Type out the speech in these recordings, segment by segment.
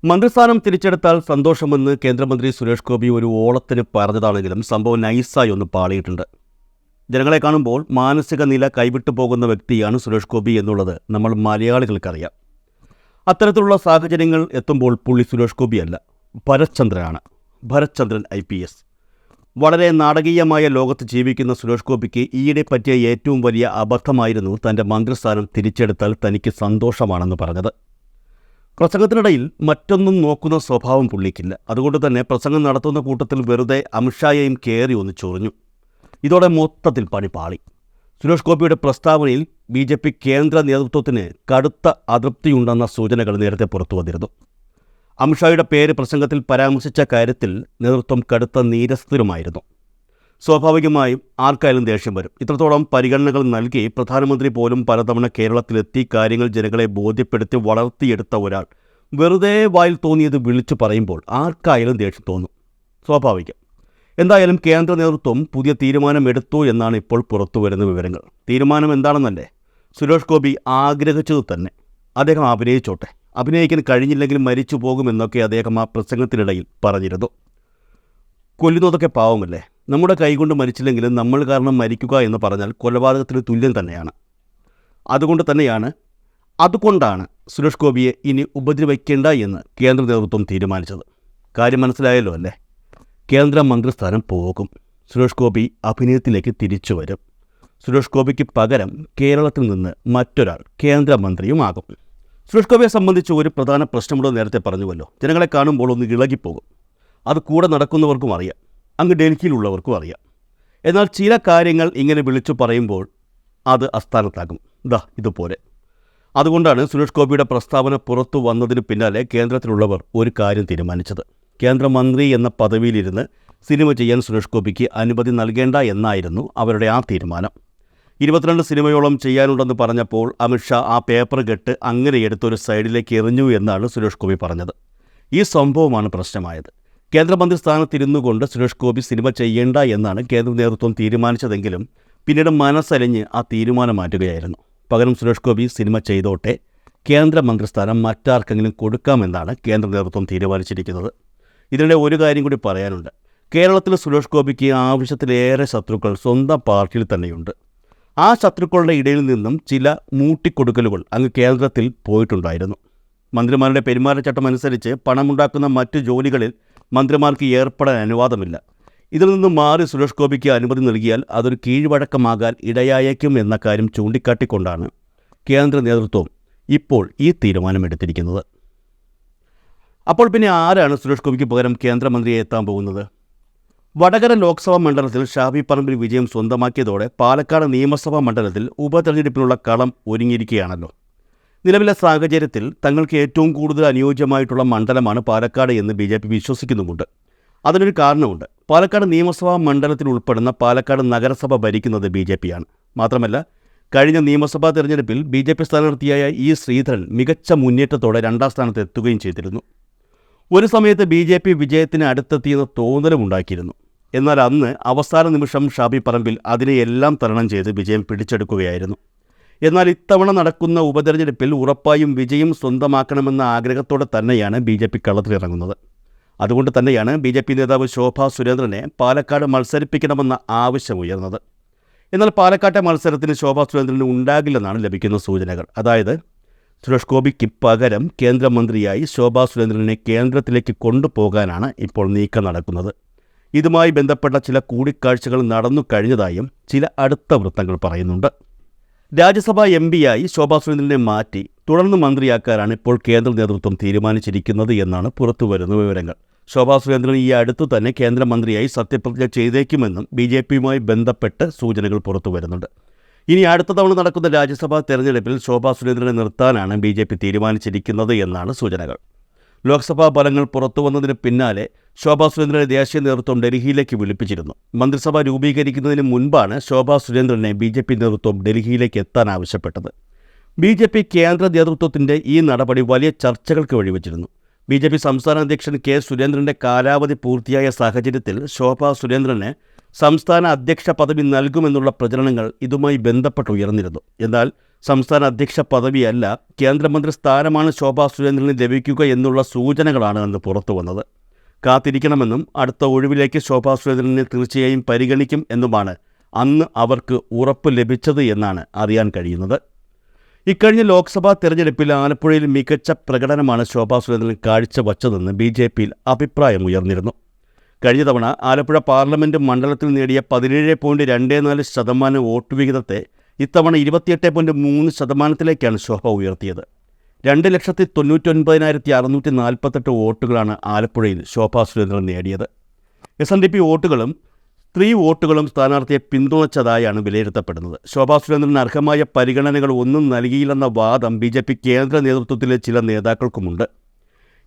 മന്ത്രിസ്ഥാനം തിരിച്ചെടുത്താൽ സന്തോഷമെന്ന് കേന്ദ്രമന്ത്രി സുരേഷ് ഗോപി ഒരു ഓളത്തിന് പറഞ്ഞതാണെങ്കിലും സംഭവം നൈസായി ഒന്ന് പാളിയിട്ടുണ്ട്. ജനങ്ങളെ കാണുമ്പോൾ മാനസിക നില കൈവിട്ടു പോകുന്ന വ്യക്തിയാണ് സുരേഷ് ഗോപി എന്നുള്ളത് നമ്മൾ മലയാളികൾക്കറിയാം. അത്തരത്തിലുള്ള സാഹചര്യങ്ങൾ എത്തുമ്പോൾ പുള്ളി സുരേഷ് ഗോപിയല്ല, ഭരത്ചന്ദ്രനാണ്. ഭരത്ചന്ദ്രൻ IPS. വളരെ നാടകീയമായ ലോകത്ത് ജീവിക്കുന്ന സുരേഷ് ഗോപിക്ക് ഈയിടെ പറ്റിയ ഏറ്റവും വലിയ അബദ്ധമായിരുന്നു തൻ്റെ മന്ത്രിസ്ഥാനം തിരിച്ചെടുത്താൽ തനിക്ക് സന്തോഷമാണെന്ന് പറഞ്ഞത്. പ്രസംഗത്തിനിടയിൽ മറ്റൊന്നും നോക്കുന്ന സ്വഭാവം പുള്ളിക്കില്ല. അതുകൊണ്ട് തന്നെ പ്രസംഗം നടത്തുന്ന കൂട്ടത്തിൽ വെറുതെ അമിത്ഷായെയും കയറി ഒന്ന് ചൊറിഞ്ഞു. ഇതോടെ മൊത്തത്തിൽ പണി പാളി. സുരേഷ് ഗോപിയുടെ പ്രസ്താവനയിൽ BJP കേന്ദ്ര നേതൃത്വത്തിന് കടുത്ത അതൃപ്തിയുണ്ടെന്ന സൂചനകൾ നേരത്തെ പുറത്തു വന്നിരുന്നു. അമിത്ഷായുടെ പേര് പ്രസംഗത്തിൽ പരാമർശിച്ച കാര്യത്തിൽ നേതൃത്വം കടുത്ത നീരസത്തിലുമായിരുന്നു. സ്വാഭാവികമായും ആർക്കായാലും ദേഷ്യം വരും. ഇത്രത്തോളം പരിഗണനകൾ നൽകി പ്രധാനമന്ത്രി പോലും പലതവണ കേരളത്തിലെത്തി കാര്യങ്ങൾ ജനങ്ങളെ ബോധ്യപ്പെടുത്തി വളർത്തിയെടുത്ത ഒരാൾ വെറുതെ വായിൽ തോന്നിയത് വിളിച്ചു പറയുമ്പോൾ ആർക്കായാലും ദേഷ്യം തോന്നും, സ്വാഭാവികം. എന്തായാലും കേന്ദ്ര നേതൃത്വം പുതിയ തീരുമാനമെടുത്തു എന്നാണ് ഇപ്പോൾ പുറത്തു വരുന്ന വിവരങ്ങൾ. തീരുമാനം എന്താണെന്നല്ലേ? സുരേഷ് ഗോപി ആഗ്രഹിച്ചത് തന്നെ. അദ്ദേഹം അഭിനയിച്ചോട്ടെ, അഭിനയിക്കാൻ കഴിഞ്ഞില്ലെങ്കിൽ മരിച്ചു പോകുമെന്നൊക്കെ അദ്ദേഹം ആ പ്രസംഗത്തിനിടയിൽ പറഞ്ഞിരുന്നു. കൊല്ലുന്നതൊക്കെ പാവമല്ലേ? നമ്മുടെ കൈകൊണ്ട് മരിച്ചില്ലെങ്കിലും നമ്മൾ കാരണം മരിക്കുക എന്ന് പറഞ്ഞാൽ കൊലപാതകത്തിന് തുല്യം തന്നെയാണ്. അതുകൊണ്ടാണ് സുരേഷ് ഗോപിയെ ഇനി ഉപദ്രവിക്കേണ്ട എന്ന് കേന്ദ്ര നേതൃത്വം തീരുമാനിച്ചത്. കാര്യം മനസ്സിലായല്ലോ അല്ലേ? കേന്ദ്ര മന്ത്രിസ്ഥാനം പോകും. സുരേഷ് ഗോപി അഭിനയത്തിലേക്ക് തിരിച്ചു വരും. സുരേഷ് ഗോപിക്ക് പകരം കേരളത്തിൽ നിന്ന് മറ്റൊരാൾ കേന്ദ്രമന്ത്രിയുമാകും. സുരേഷ് ഗോപിയെ സംബന്ധിച്ച് ഒരു പ്രധാന പ്രശ്നമുണ്ടെന്ന് നേരത്തെ പറഞ്ഞുവല്ലോ. ജനങ്ങളെ കാണുമ്പോൾ ഒന്ന് ഇളകിപ്പോകും. അത് കൂടെ നടക്കുന്നവർക്കും അറിയാം, അങ്ങ് ഡൽഹിയിലുള്ളവർക്കും അറിയാം. എന്നാൽ ചില കാര്യങ്ങൾ ഇങ്ങനെ വിളിച്ചു പറയുമ്പോൾ അത് അസ്ഥാനത്താകും. ഇതുപോലെ. അതുകൊണ്ടാണ് സുരേഷ് ഗോപിയുടെ പ്രസ്താവന പുറത്തു വന്നതിന് പിന്നാലെ കേന്ദ്രത്തിലുള്ളവർ ഒരു കാര്യം തീരുമാനിച്ചത്. കേന്ദ്രമന്ത്രി എന്ന പദവിയിലിരുന്ന് സിനിമ ചെയ്യാൻ സുരേഷ് ഗോപിക്ക് അനുമതി നൽകേണ്ട എന്നായിരുന്നു അവരുടെ ആ തീരുമാനം. 22 സിനിമയോളം ചെയ്യാനുണ്ടെന്ന് പറഞ്ഞപ്പോൾ അമിത്ഷാ ആ പേപ്പർ കെട്ട് അങ്ങനെ എടുത്തൊരു സൈഡിലേക്ക് എറിഞ്ഞു എന്നാണ് സുരേഷ് ഗോപി പറഞ്ഞത്. ഈ സംഭവമാണ് പ്രശ്നമായത്. കേന്ദ്രമന്ത്രി സ്ഥാനത്തിരുന്നു കൊണ്ട് സുരേഷ് ഗോപി സിനിമ ചെയ്യേണ്ട എന്നാണ് കേന്ദ്ര നേതൃത്വം തീരുമാനിച്ചതെങ്കിലും പിന്നീട് മനസ്സലിഞ്ഞ് ആ തീരുമാനം മാറ്റുകയായിരുന്നു. പകരം സുരേഷ് ഗോപി സിനിമ ചെയ്തോട്ടെ, കേന്ദ്രമന്ത്രിസ്ഥാനം മറ്റാർക്കെങ്കിലും കൊടുക്കാമെന്നാണ് കേന്ദ്ര നേതൃത്വം തീരുമാനിച്ചിരിക്കുന്നത്. ഇതിനിടെ ഒരു കാര്യം കൂടി പറയാനുണ്ട്. കേരളത്തിൽ സുരേഷ് ഗോപിക്ക് ആവശ്യത്തിലേറെ ശത്രുക്കൾ സ്വന്തം പാർട്ടിയിൽ തന്നെയുണ്ട്. ആ ശത്രുക്കളുടെ ഇടയിൽ നിന്നും ചില മൂട്ടിക്കൊടുക്കലുകൾ അങ്ങ് കേന്ദ്രത്തിൽ പോയിട്ടുണ്ടായിരുന്നു. മന്ത്രിമാരുടെ പെരുമാറ്റച്ചട്ടം അനുസരിച്ച് പണമുണ്ടാക്കുന്ന മറ്റ് ജോലികളിൽ മന്ത്രിമാർക്ക് ഏർപ്പെടാൻ അനുവാദമില്ല. ഇതിൽ നിന്നും മാറി സുരേഷ് ഗോപിക്ക് അനുമതി നൽകിയാൽ അതൊരു കീഴ്വഴക്കമാകാൻ ഇടയായേക്കും എന്ന കാര്യം ചൂണ്ടിക്കാട്ടിക്കൊണ്ടാണ് കേന്ദ്ര നേതൃത്വം ഇപ്പോൾ ഈ തീരുമാനമെടുത്തിരിക്കുന്നത്. അപ്പോൾ പിന്നെ ആരാണ് സുരേഷ് ഗോപിക്ക് പകരം കേന്ദ്രമന്ത്രിയെ എത്താൻ പോകുന്നത്? വടകര ലോക്സഭാ മണ്ഡലത്തിൽ ഷാഫി പറമ്പിൽ വിജയം സ്വന്തമാക്കിയതോടെ പാലക്കാട് നിയമസഭാ മണ്ഡലത്തിൽ ഉപതെരഞ്ഞെടുപ്പിനുള്ള കളം ഒരുങ്ങിയിരിക്കുകയാണല്ലോ. നിലവിലെ സാഹചര്യത്തിൽ തങ്ങൾക്ക് ഏറ്റവും കൂടുതൽ അനുയോജ്യമായിട്ടുള്ള മണ്ഡലമാണ് പാലക്കാട് എന്ന് BJP വിശ്വസിക്കുന്നുമുണ്ട്. അതിനൊരു കാരണമുണ്ട്. പാലക്കാട് നിയമസഭാ മണ്ഡലത്തിൽ ഉൾപ്പെടുന്ന പാലക്കാട് നഗരസഭ ഭരിക്കുന്നത് BJP-യാണ്. മാത്രമല്ല, കഴിഞ്ഞ നിയമസഭാ തെരഞ്ഞെടുപ്പിൽ BJP സ്ഥാനാർത്ഥിയായ ശ്രീധരൻ മികച്ച മുന്നേറ്റത്തോടെ 2ാം സ്ഥാനത്ത് എത്തുകയും ചെയ്തിരുന്നു. ഒരു സമയത്ത് BJP വിജയത്തിന് അടുത്തെത്തിയെന്ന തോന്നലുമുണ്ടാക്കിയിരുന്നു. എന്നാൽ അന്ന് അവസാന നിമിഷം ഷാഫി പറമ്പിൽ അതിനെയെല്ലാം തരണം ചെയ്ത് വിജയം പിടിച്ചെടുക്കുകയായിരുന്നു. എന്നാൽ ഇത്തവണ നടക്കുന്ന ഉപതെരഞ്ഞെടുപ്പിൽ ഉറപ്പായും വിജയം സ്വന്തമാക്കണമെന്ന ആഗ്രഹത്തോടെ തന്നെയാണ് BJP കളത്തിലിറങ്ങുന്നത്. അതുകൊണ്ട് തന്നെയാണ് BJP നേതാവ് ശോഭാ സുരേന്ദ്രനെ പാലക്കാട് മത്സരിപ്പിക്കണമെന്ന ആവശ്യമുയർന്നത്. എന്നാൽ പാലക്കാട്ടെ മത്സരത്തിന് ശോഭാ സുരേന്ദ്രന് ഉണ്ടാകില്ലെന്നാണ് ലഭിക്കുന്ന സൂചനകൾ. അതായത് സുരേഷ് ഗോപിക്ക് പകരം കേന്ദ്രമന്ത്രിയായി ശോഭാ സുരേന്ദ്രനെ കേന്ദ്രത്തിലേക്ക് കൊണ്ടുപോകാനാണ് ഇപ്പോൾ നീക്കം നടക്കുന്നത്. ഇതുമായി ബന്ധപ്പെട്ട ചില കൂടിക്കാഴ്ചകൾ നടന്നു കഴിഞ്ഞതായും ചില അടുത്ത വൃത്തങ്ങൾ പറയുന്നുണ്ട്. രാജ്യസഭാ MPയായി ശോഭാ സുരേന്ദ്രനെ മാറ്റി തുടർന്ന് മന്ത്രിയാക്കാനാണ് ഇപ്പോൾ കേന്ദ്ര നേതൃത്വം തീരുമാനിച്ചിരിക്കുന്നത് എന്നാണ് പുറത്തുവരുന്ന വിവരങ്ങൾ. ശോഭാ സുരേന്ദ്രൻ ഈ അടുത്തു തന്നെ കേന്ദ്രമന്ത്രിയായി സത്യപ്രതിജ്ഞ ചെയ്തേക്കുമെന്നും BJP-യുമായി ബന്ധപ്പെട്ട് സൂചനകൾ പുറത്തു വരുന്നുണ്ട്. ഇനി അടുത്ത തവണ നടക്കുന്ന രാജ്യസഭാ തെരഞ്ഞെടുപ്പിൽ ശോഭാ സുരേന്ദ്രനെ നിർത്താനാണ് BJP തീരുമാനിച്ചിരിക്കുന്നത് എന്നാണ് സൂചനകൾ. ലോക്സഭാ ഫലങ്ങൾ പുറത്തുവന്നതിന് പിന്നാലെ ശോഭാ സുരേന്ദ്രനെ ദേശീയ നേതൃത്വം ഡൽഹിയിലേക്ക് വിളിപ്പിച്ചിരുന്നു. മന്ത്രിസഭ രൂപീകരിക്കുന്നതിന് മുൻപാണ് ശോഭാ സുരേന്ദ്രനെ BJP നേതൃത്വം ഡൽഹിയിലേക്ക് എത്താൻ ആവശ്യപ്പെട്ടത്. BJP കേന്ദ്ര നേതൃത്വത്തിൻ്റെ ഈ നടപടി വലിയ ചർച്ചകൾക്ക് വഴിവെച്ചിരുന്നു. BJP സംസ്ഥാന അധ്യക്ഷൻ K. സുരേന്ദ്രൻ്റെ കാലാവധി പൂർത്തിയായ സാഹചര്യത്തിൽ ശോഭാ സുരേന്ദ്രനെ സംസ്ഥാന അധ്യക്ഷ പദവി നൽകുമെന്നുള്ള പ്രചരണങ്ങൾ ഇതുമായി ബന്ധപ്പെട്ട് ഉയർന്നിരുന്നു. എന്നാൽ സംസ്ഥാന അധ്യക്ഷ പദവിയല്ല, കേന്ദ്രമന്ത്രി സ്ഥാനമാണ് ശോഭാ സുരേന്ദ്രന് ലഭിക്കുക എന്നുള്ള സൂചനകളാണ് അന്ന് പുറത്തു വന്നത്. കാത്തിരിക്കണമെന്നും അടുത്ത ഒഴിവിലേക്ക് ശോഭാ സുരേന്ദ്രനെ തീർച്ചയായും പരിഗണിക്കും എന്നുമാണ് അന്ന് അവർക്ക് ഉറപ്പ് ലഭിച്ചത് എന്നാണ് അറിയാൻ കഴിയുന്നത്. ഇക്കഴിഞ്ഞ ലോക്സഭാ തെരഞ്ഞെടുപ്പിൽ ആലപ്പുഴയിൽ മികച്ച പ്രകടനമാണ് ശോഭാ സുരേന്ദ്രൻ കാഴ്ചവച്ചതെന്ന് BJPയിൽ അഭിപ്രായമുയർന്നിരുന്നു. കഴിഞ്ഞ തവണ ആലപ്പുഴ പാർലമെൻറ്റ് മണ്ഡലത്തിൽ നേടിയ 17.24% വോട്ട് വിഹിതത്തെ ഇത്തവണ 28.3%-ലേക്കാണ് ശോഭ ഉയർത്തിയത്. 2,99,648 വോട്ടുകളാണ് ആലപ്പുഴയിൽ ശോഭാ സുരേന്ദ്രൻ നേടിയത്. SNDP വോട്ടുകളും സ്ത്രീ വോട്ടുകളും സ്ഥാനാർത്ഥിയെ പിന്തുണച്ചതായാണ് വിലയിരുത്തപ്പെടുന്നത്. ശോഭാ സുരേന്ദ്രന് അർഹമായ പരിഗണനകൾ ഒന്നും നൽകിയില്ലെന്ന വാദം BJP കേന്ദ്ര നേതൃത്വത്തിലെ ചില നേതാക്കൾക്കുമുണ്ട്.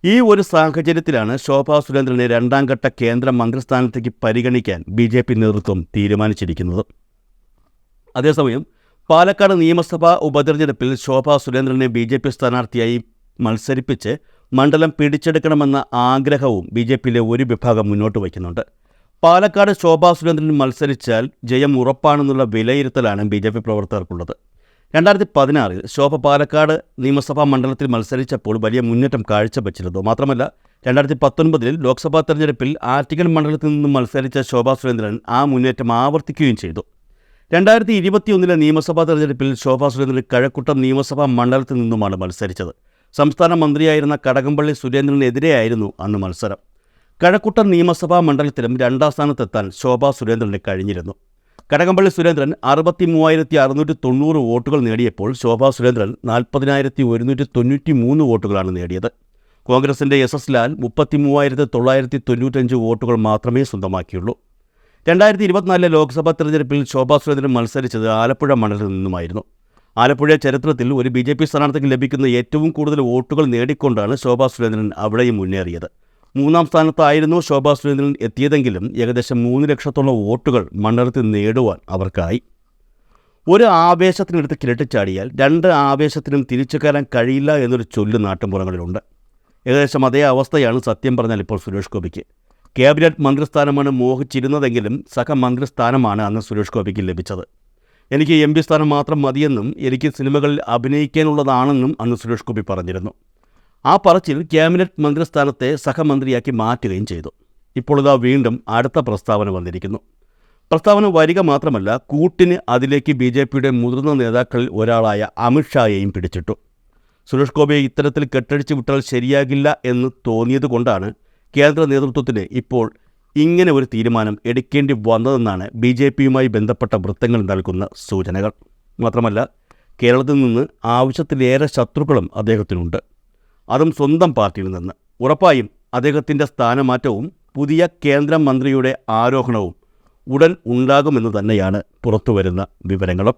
ഈ ഒരു സാഹചര്യത്തിലാണ് ശോഭാ സുരേന്ദ്രനെ രണ്ടാം ഘട്ട കേന്ദ്ര മന്ത്രിസ്ഥാനത്തേക്ക് പരിഗണിക്കാൻ BJP നേതൃത്വം തീരുമാനിച്ചിരിക്കുന്നത്. അതേസമയം പാലക്കാട് നിയമസഭാ ഉപതെരഞ്ഞെടുപ്പിൽ ശോഭാ സുരേന്ദ്രനെ BJP സ്ഥാനാർത്ഥിയായി മത്സരിപ്പിച്ച് മണ്ഡലം പിടിച്ചെടുക്കണമെന്ന ആഗ്രഹവും BJPയിലെ ഒരു വിഭാഗം മുന്നോട്ട് വയ്ക്കുന്നുണ്ട്. പാലക്കാട് ശോഭാ സുരേന്ദ്രൻ മത്സരിച്ചാൽ ജയം ഉറപ്പാണെന്നുള്ള വിലയിരുത്തലാണ് BJP പ്രവർത്തകർക്കുള്ളത്. 2016 ശോഭ പാലക്കാട് നിയമസഭാ മണ്ഡലത്തിൽ മത്സരിച്ചപ്പോൾ വലിയ മുന്നേറ്റം കാഴ്ചവെച്ചിരുന്നു. മാത്രമല്ല 2019 ലോക്സഭാ തെരഞ്ഞെടുപ്പിൽ ആറ്റിങ്ങൽ മണ്ഡലത്തിൽ നിന്നും മത്സരിച്ച ശോഭാ സുരേന്ദ്രൻ ആ മുന്നേറ്റം ആവർത്തിക്കുകയും ചെയ്തു. 2021 നിയമസഭാ തെരഞ്ഞെടുപ്പിൽ ശോഭാ സുരേന്ദ്രൻ കഴക്കൂട്ടം നിയമസഭാ മണ്ഡലത്തിൽ നിന്നുമാണ് മത്സരിച്ചത്. സംസ്ഥാന മന്ത്രിയായിരുന്ന കടകംപള്ളി സുരേന്ദ്രനെതിരെയായിരുന്നു അന്ന് മത്സരം. കഴക്കൂട്ടം നിയമസഭാ മണ്ഡലത്തിലും രണ്ടാം സ്ഥാനത്തെത്താൻ ശോഭാ സുരേന്ദ്രന് കഴിഞ്ഞിരുന്നു. കടകംപള്ളി സുരേന്ദ്രൻ 63,690 വോട്ടുകൾ നേടിയപ്പോൾ ശോഭാ സുരേന്ദ്രൻ 40,193 വോട്ടുകളാണ് നേടിയത്. കോൺഗ്രസിൻ്റെ SS ലാൽ 33,995 വോട്ടുകൾ മാത്രമേ സ്വന്തമാക്കിയുള്ളൂ. 2024 ലോക്സഭാ തെരഞ്ഞെടുപ്പിൽ ശോഭാ സുരേന്ദ്രൻ മത്സരിച്ചത് ആലപ്പുഴ മണ്ഡലത്തിൽ നിന്നുമായിരുന്നു. ആലപ്പുഴ ചരിത്രത്തിൽ ഒരു BJP സ്ഥാനാർത്ഥിക്ക് ലഭിക്കുന്ന ഏറ്റവും കൂടുതൽ വോട്ടുകൾ നേടിക്കൊണ്ടാണ് ശോഭാ സുരേന്ദ്രൻ അവിടെയും മുന്നേറിയത്. 3ാം സ്ഥാനത്തായിരുന്നു ശോഭാ സുരേന്ദ്രൻ എത്തിയതെങ്കിലും ഏകദേശം 3 ലക്ഷത്തോളം വോട്ടുകൾ മണ്ഡലത്തിൽ നേടുവാൻ അവർക്കായി. ഒരു ആവേശത്തിനെടുത്ത് കിരട്ടിച്ചാടിയാൽ 2 ആവേശത്തിനും തിരിച്ചു കയറാൻ കഴിയില്ല എന്നൊരു ചൊല്ല് നാട്ടുമ്പുറങ്ങളിലുണ്ട്. ഏകദേശം അതേ അവസ്ഥയാണ് സത്യം പറഞ്ഞാൽ ഇപ്പോൾ സുരേഷ് ഗോപിക്ക്. ക്യാബിനറ്റ് മന്ത്രിസ്ഥാനമാണ് മോഹിച്ചിരുന്നതെങ്കിലും സഹമന്ത്രിസ്ഥാനമാണ് അന്ന് സുരേഷ് ഗോപിക്ക് ലഭിച്ചത്. എനിക്ക് MP സ്ഥാനം മാത്രം മതിയെന്നും എനിക്ക് സിനിമകളിൽ അഭിനയിക്കാനുള്ളതാണെന്നും അന്ന് സുരേഷ് ഗോപി പറഞ്ഞിരുന്നു. ആ പറച്ചിൽ ക്യാബിനറ്റ് മന്ത്രിസ്ഥാനത്തെ സഹമന്ത്രിയാക്കി മാറ്റുകയും ചെയ്തു. ഇപ്പോൾ ഇതാ വീണ്ടും അടുത്ത പ്രസ്താവന വന്നിരിക്കുന്നു. പ്രസ്താവന വരിക മാത്രമല്ല, കൂട്ടിന് അതിലേക്ക് BJPയുടെ മുതിർന്ന നേതാക്കളിൽ ഒരാളായ അമിത്ഷായെയും പിടിച്ചിട്ടു. സുരേഷ് ഗോപിയെ ഇത്തരത്തിൽ കെട്ടഴിച്ചു വിട്ടാൽ ശരിയാകില്ല എന്ന് തോന്നിയതുകൊണ്ടാണ് കേന്ദ്ര നേതൃത്വത്തിന് ഇപ്പോൾ ഇങ്ങനെ ഒരു തീരുമാനം എടുക്കേണ്ടി വന്നതെന്നാണ് BJPയുമായി ബന്ധപ്പെട്ട വൃത്തങ്ങൾ നൽകുന്ന സൂചനകൾ. മാത്രമല്ല, കേരളത്തിൽ നിന്ന് ആവശ്യത്തിലേറെ ശത്രുക്കളും അദ്ദേഹത്തിനുണ്ട്. അതും സ്വന്തം പാർട്ടിയിൽ നിന്ന്. ഉറപ്പായും അദ്ദേഹത്തിൻ്റെ സ്ഥാനമാറ്റവും പുതിയ കേന്ദ്രമന്ത്രിയുടെ ആരോഹണവും ഉടൻ ഉണ്ടാകുമെന്ന് തന്നെയാണ് പുറത്തുവരുന്ന വിവരങ്ങളും.